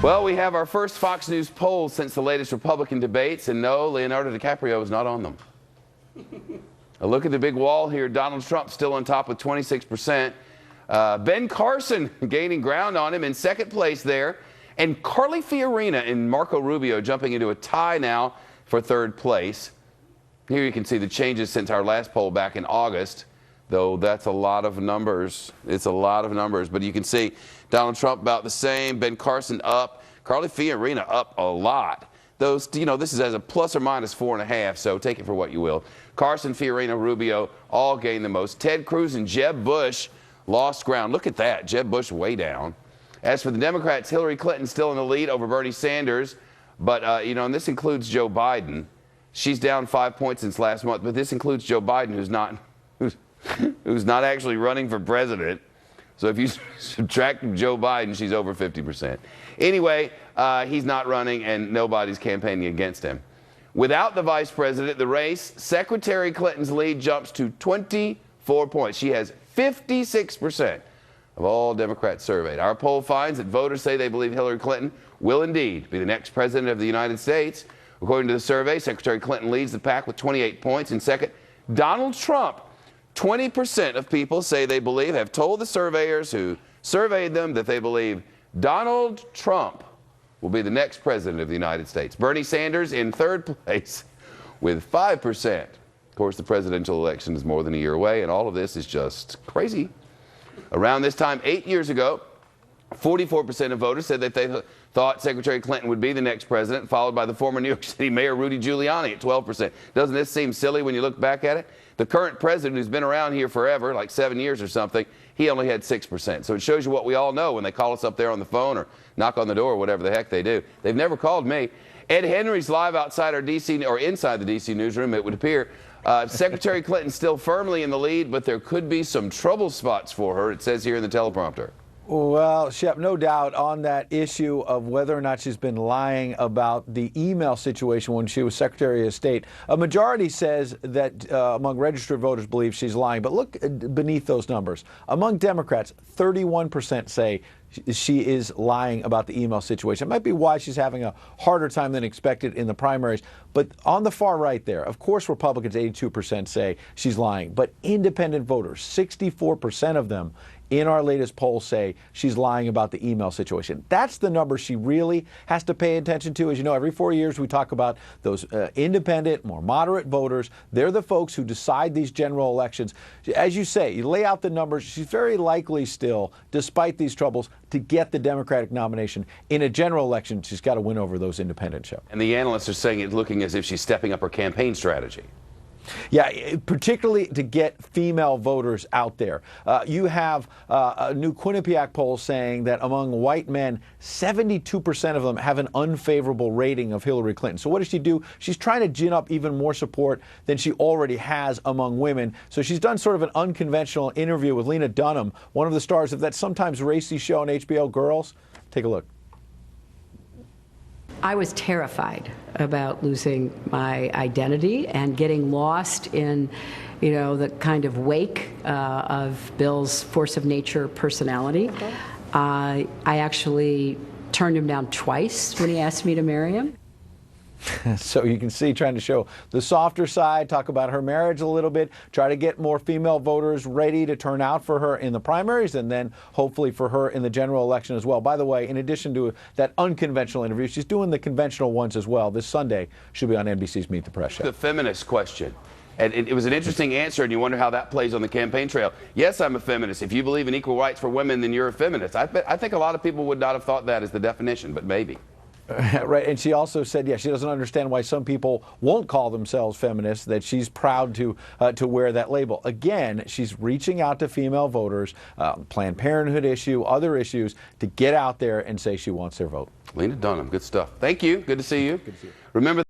Well, we have our first Fox News poll since the latest Republican debates, and no, Leonardo DiCaprio is not on them. A look at the big wall here. Donald Trump still on top with 26%. Ben Carson gaining ground on him in second place there. And Carly Fiorina and Marco Rubio jumping into a tie now for third place. Here you can see the changes since our last poll back in August, though that's a lot of numbers. It's a lot of numbers, but you can see Donald Trump about the same, Ben Carson up, Carly Fiorina up a lot. Those, this is as a plus or minus 4.5, so take it for what you will. Carson, Fiorina, Rubio all gained the most. Ted Cruz and Jeb Bush lost ground. Look at that, Jeb Bush way down. As for the Democrats, Hillary Clinton still in the lead over Bernie Sanders, but, and this includes Joe Biden. She's down 5 points since last month, but this includes Joe Biden, who's not actually running for president. So if you subtract Joe Biden, she's over 50%. Anyway, he's not running, and nobody's campaigning against him. Without the vice president, the race, Secretary Clinton's lead jumps to 24 points. She has 56% of all Democrats surveyed. Our poll finds that voters say they believe Hillary Clinton will indeed be the next president of the United States. According to the survey, Secretary Clinton leads the pack with 28 points. In second, Donald Trump. 20% of people say they believe, have told the surveyors who surveyed them that they believe Donald Trump will be the next president of the United States. Bernie Sanders in third place with 5%. Of course, the presidential election is more than a year away, and all of this is just crazy. Around this time 8 years ago, 44% of voters said that they thought Secretary Clinton would be the next president, followed by the former New York City Mayor Rudy Giuliani at 12%. Doesn't this seem silly when you look back at it? The current president, who's been around here forever, like 7 years or something, he only had 6%. So it shows you what we all know when they call us up there on the phone or knock on the door or whatever the heck they do. They've never called me. Ed Henry's live outside our D.C. or inside the D.C. newsroom, it would appear. Secretary Clinton still firmly in the lead, but there could be some trouble spots for her, it says here in the teleprompter. Well, Shep, no doubt on that issue of whether or not she's been lying about the email situation when she was Secretary of State. A majority says that among registered voters believe she's lying. But look beneath those numbers. Among Democrats, 31% say she is lying about the email situation. It might be why she's having a harder time than expected in the primaries. But on the far right there, of course, Republicans, 82% say she's lying. But independent voters, 64% of them in our latest poll say she's lying about the email situation. That's the number she really has to pay attention to. As you know, every 4 years we talk about those independent, more moderate voters. They're the folks who decide these general elections. As you say, you lay out the numbers, she's very likely still, despite these troubles, to get the Democratic nomination. In a general election, she's got to win over those independents. And the analysts are saying it's looking as if she's stepping up her campaign strategy. Yeah, particularly to get female voters out there. You have a new Quinnipiac poll saying that among white men, 72% of them have an unfavorable rating of Hillary Clinton. So what does she do? She's trying to gin up even more support than she already has among women. So she's done sort of an unconventional interview with Lena Dunham, one of the stars of that sometimes racy show on HBO, Girls. Take a look. I was terrified about losing my identity and getting lost in, the kind of wake of Bill's force of nature personality. Okay. I actually turned him down twice when he asked me to marry him. So you can see, trying to show the softer side, talk about her marriage a little bit, try to get more female voters ready to turn out for her in the primaries, and then hopefully for her in the general election as well. By the way, in addition to that unconventional interview, she's doing the conventional ones as well. This Sunday, she'll be on NBC's Meet the Press show. The feminist question. And it was an interesting answer, and you wonder how that plays on the campaign trail. Yes, I'm a feminist. If you believe in equal rights for women, then you're a feminist. I think a lot of people would not have thought that as the definition, but maybe. Right, and she also said, she doesn't understand why some people won't call themselves feminists, that she's proud to wear that label. Again, she's reaching out to female voters, Planned Parenthood issue, other issues, to get out there and say she wants their vote. Lena Dunham, good stuff. Thank you. Good to see you. Good to see you. Remember